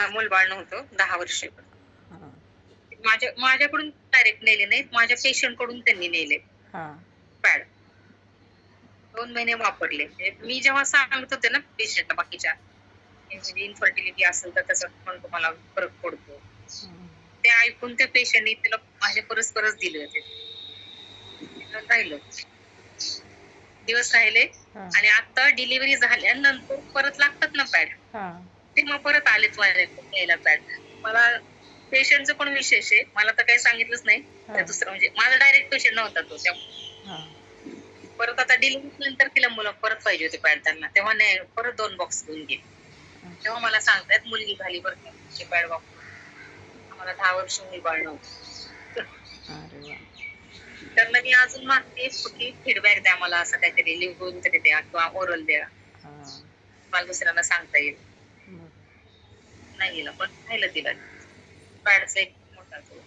मूलबाळ नव्हतं 10 वर्ष. हां, माझ्याकडून डायरेक्ट नेले नाहीत. माझ्या पेशंट कडून त्यांनी नेले हां, पॅड. 2 महिने वापरले. म्हणजे मी जेव्हा सांगत होते ना पेशंटला बाकीच्या, म्हणजे इन्फर्टिलिटी असेल तर त्याचा पण तुम्हाला फरक पडतो. हं, ते ऐकून त्या पेशंटनी त्याला माझ्या परस्परच दिले होते. राहिलं. दिवस राहिले हां, आणि आता डिलिव्हरी झाल्यानंतर परत लागतात ना पॅड. हां, तेव्हा परत आलेच माझ्याकडे घ्यायला पॅड. मला पेशंटचं पण विशेष आहे. मला तर काही सांगितलंच नाही. त्या हां, दुसरं म्हणजे माझा डायरेक्ट पेशंट नव्हता तो. हां, परत आता डिलिव्हरी नंतर तिला मुलं परत पाहिजे होते पॅड त्यांना. तेव्हा नाही परत 2 बॉक्स घेऊन गेले. तेव्हा अच्छा. मला सांगतायत मुलगी झाली बरं का तुमची पॅड वापरून. आम्हाला 10 वर्ष मूलबाळ नव्हतं. अरे वाह! त्यांना मी अजून मागते की फीडबॅक द्या मला असं काहीतरी लिहून तरी द्या किंवा ओरल द्या. हां, मला दुसऱ्यांना सांगता येईल. बरं. नाही गेला पण राहिलं तिला. पॅडचा एक मोठा तो.